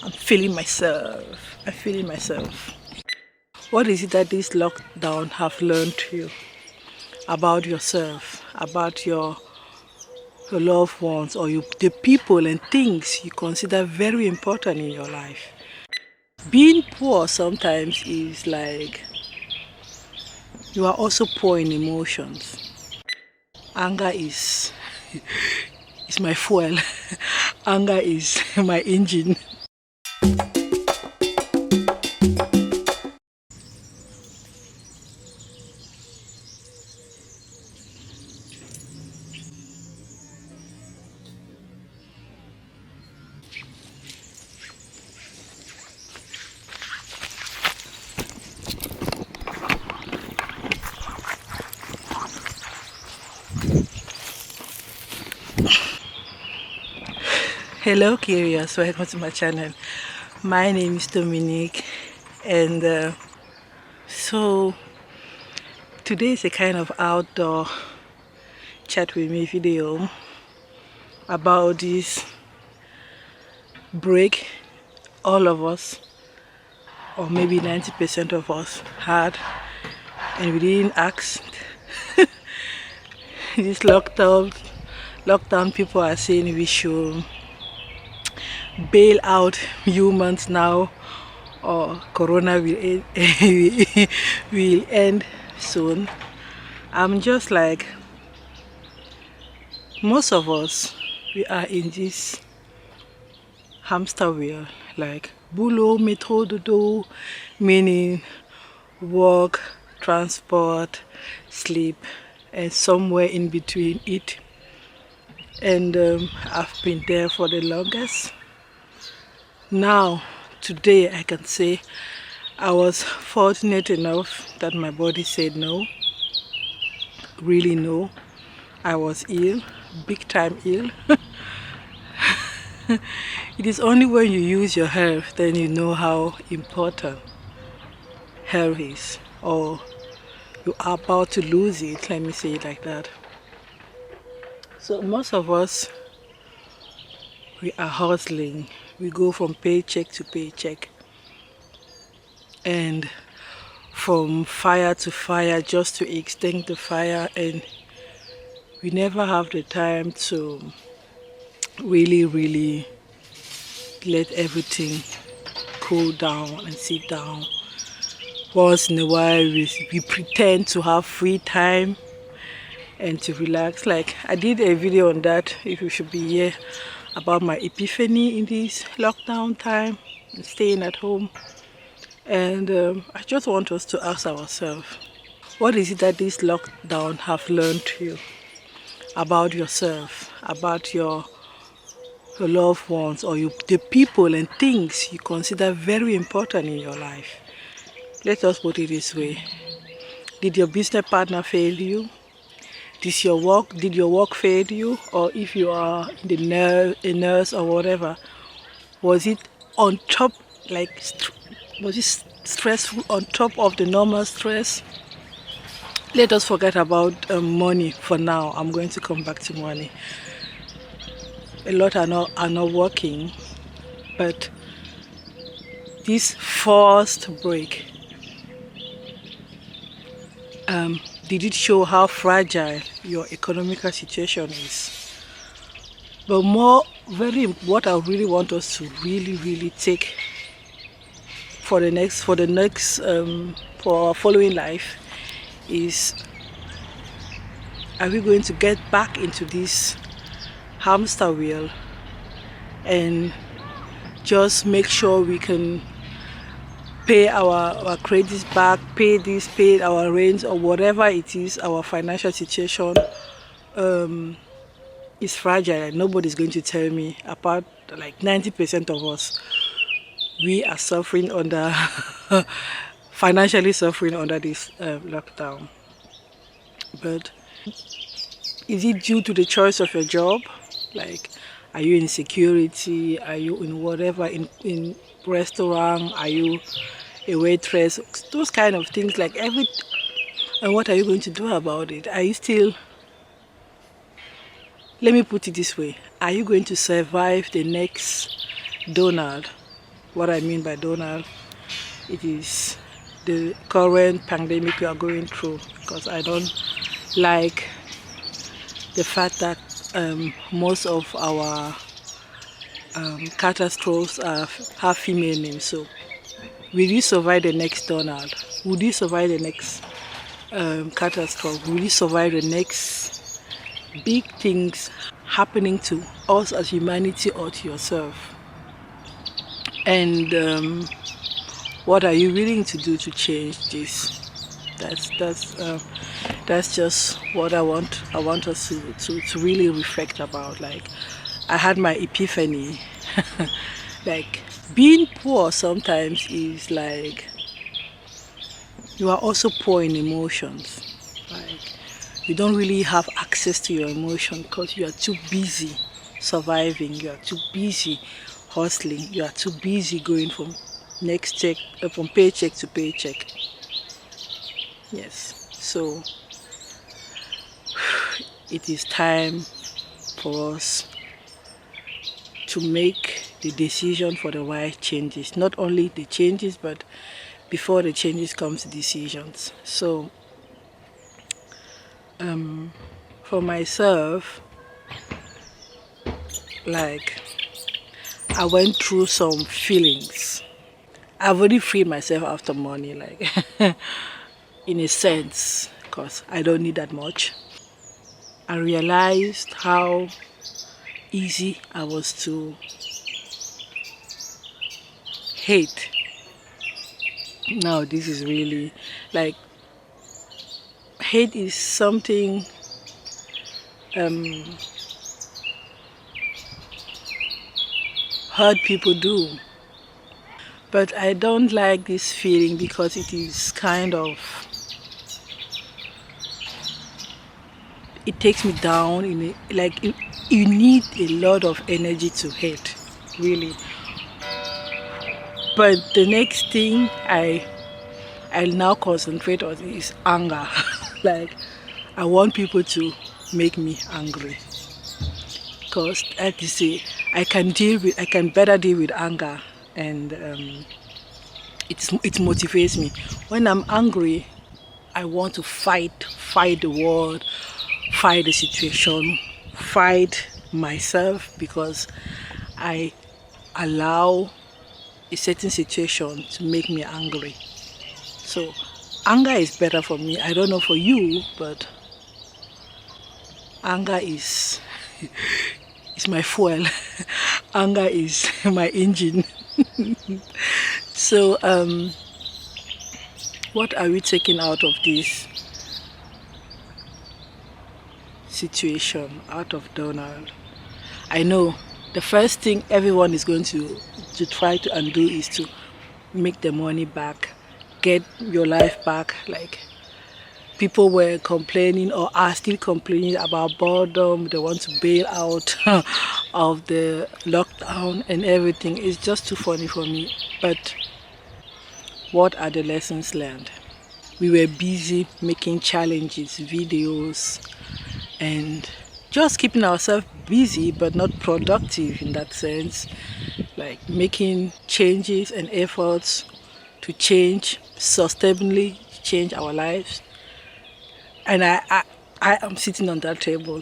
I'm feeling myself. I'm feeling myself. What is it that this lockdown have learned you about yourself, about your loved ones, or the people and things you consider very important in your life? Being poor sometimes is like you are also poor in emotions. Anger is my fuel. Anger is my engine. Hello curious, welcome to my channel. My name is Dominique, and so today is a kind of outdoor chat with me video about this break all of us, or maybe 90% of us, had, and we didn't ask. This lockdown people are saying we should bail out humans now, or corona will end soon. I'm just like, most of us, we are in this hamster wheel, like boulot, métro, dodo, meaning work, transport, sleep, and somewhere in between it. And I've been there for the longest. Now, today I can say I was fortunate enough that my body said no, really no. I was ill, big time ill. It is only when you use your health then you know how important health is, or you are about to lose it, let me say it like that. So most of us, we are hustling. We go from paycheck to paycheck and from fire to fire just to extinct the fire, and we never have the time to really let everything cool down and sit down. Once in a while we pretend to have free time and to relax. Like I did a video on that, if you should be here, about my epiphany in this lockdown time and staying at home. And I just want us to ask ourselves, what is it that this lockdown have learned you about yourself, about your loved ones, or the people and things you consider very important in your life? Let us put it this way. Did your business partner fail you? Did your work fail you? Or if you are a nurse or whatever, was it on top, like was it stressful on top of the normal stress? Let us forget about money for now. I'm going to come back to money. A lot are not working, but this forced break, did it show how fragile your economical situation is? But what I really want us to really take for our following life is, are we going to get back into this hamster wheel and just make sure we can pay our credits back, pay our rent, or whatever it is? Our financial situation is fragile, and nobody's going to tell me, apart like 90% of us, we are suffering under financially suffering under this lockdown. But is it due to the choice of your job? Like, are you in security? Are you in whatever, in restaurant? Are you a waitress? Those kind of things, like and what are you going to do about it? Are you still, let me put it this way, are you going to survive the next Donald What I mean by Donald, it is the current pandemic we are going through, because I don't like the fact that most of our catastrophes have female names. So, will you survive the next Donald? Would you survive the next catastrophe? Will you survive the next big things happening to us as humanity or to yourself? And what are you willing to do to change this? That's just what I want us to really reflect about. Like, I had my epiphany. Like, being poor sometimes is like you are also poor in emotions. Like, you don't really have access to your emotion because you are too busy surviving, you are too busy hustling, you are too busy going from from paycheck to paycheck. Yes, so it is time for us to make the decision for the right changes. Not only the changes, but before the changes comes decisions. So for myself, like, I went through some feelings. I've already freed myself after money, like in a sense, because I don't need that much. I realized how easy I was to hate. Now this is really like, hate is something hurt people do. But I don't like this feeling because it is kind of, it takes me down in a, like, you need a lot of energy to hate, really. But the next thing I'll now concentrate on is anger. Like, I want people to make me angry, because like you say, I can better deal with anger, and it motivates me. When I'm angry, I want to fight the world, fight the situation, fight myself, because I allow a certain situation to make me angry. So anger is better for me. I don't know for you, but anger is my fuel. Anger is my engine. So what are we taking out of this situation, out of Donald? I know the first thing everyone is going to try to undo is to make the money back, get your life back. Like, people were complaining or are still complaining about boredom. They want to bail out of the lockdown and everything. It's just too funny for me. But what are the lessons learned? We were busy making challenges, videos, and just keeping ourselves busy but not productive in that sense. Like, making changes and efforts to change, sustainably change our lives. And I am sitting on that table.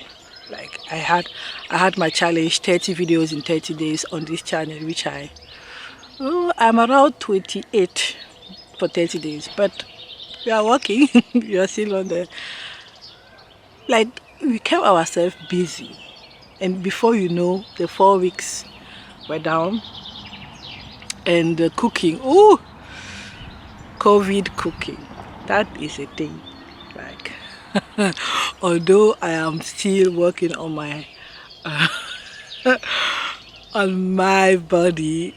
Like, I had my challenge, 30 videos in 30 days on this channel, which I'm around 28 for 30 days, but we are working. We are still on the, like, we kept ourselves busy, and before you know, the 4 weeks were down, and the cooking, COVID cooking, that is a thing. Like, although I am still working on my on my body,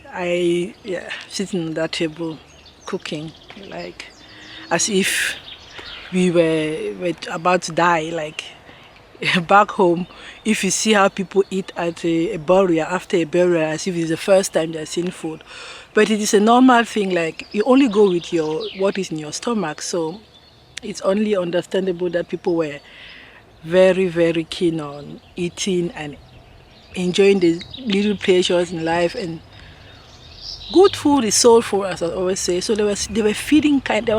sitting on that table cooking, like, as if we were about to die. Like, back home, if you see how people eat at a burial, after a burial, as if it's the first time they're seeing food, but it is a normal thing. Like, you only go with what is in your stomach. So it's only understandable that people were very, very keen on eating and enjoying the little pleasures in life. And Good food is soul food, as I always say. So they were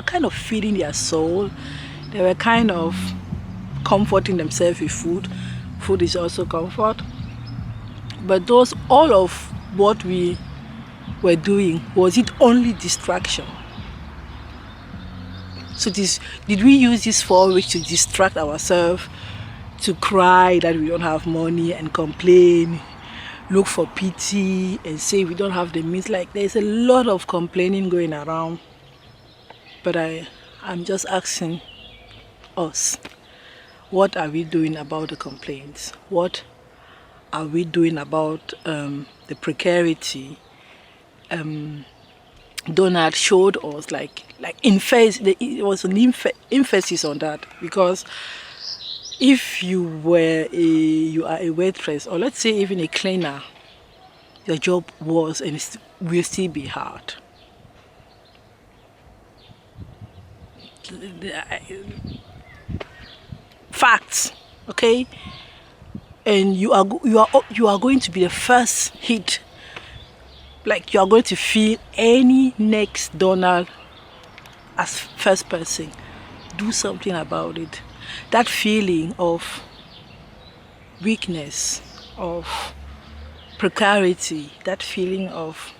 kind of feeding their soul. They were kind of comforting themselves with food. Food is also comfort. But all of what we were doing, was it only distraction? So did we use this 4 weeks to distract ourselves, to cry that we don't have money and complain, look for pity and say we don't have the means? Like, there's a lot of complaining going around. But I'm just asking us, what are we doing about the complaints? What are we doing about the precarity? Donald showed us, it was an emphasis on that, because if you are a waitress, or let's say even a cleaner, your job was and will still be hard. Facts, okay? And you are going to be the first hit. Like, you are going to feel any next Donald as first person. Do something about it. That feeling of weakness, of precarity, that feeling of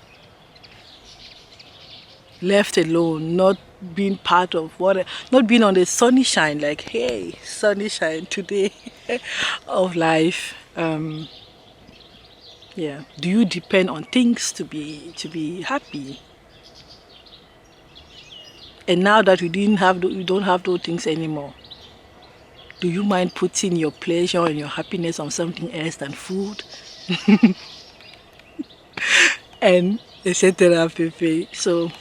left alone, not being part of not being on the sunshine, like, hey, sunshine today of life. Yeah. Do you depend on things to be happy? And now that you don't have those things anymore, do you mind putting your pleasure and your happiness on something else than food? And etc. So,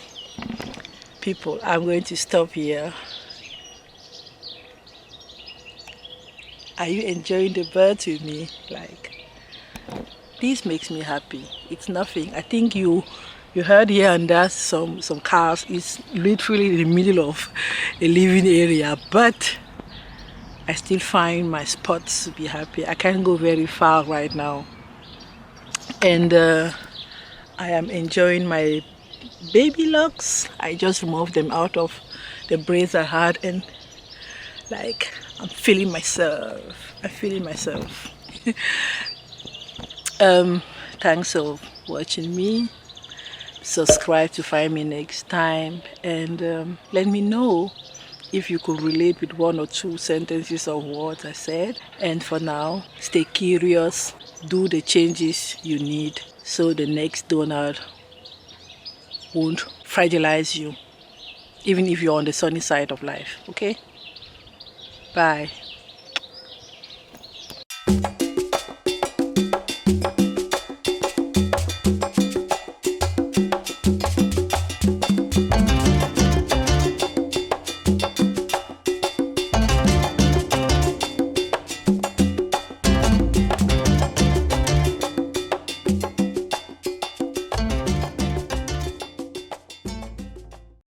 people, I'm going to stop here. Are you enjoying the birds with me? Like, this makes me happy. It's nothing. I think you heard here and there some cars. It's literally in the middle of a living area, but I still find my spots to be happy. I can't go very far right now, and I am enjoying my baby locks. I just removed them out of the braids I had, and like, I'm feeling myself. Thanks for watching me. Subscribe to find me next time, and let me know if you could relate with 1 or 2 sentences of what I said. And for now, stay curious, do the changes you need, so the next Donald won't fragilize you, even if you're on the sunny side of life. Okay? Bye.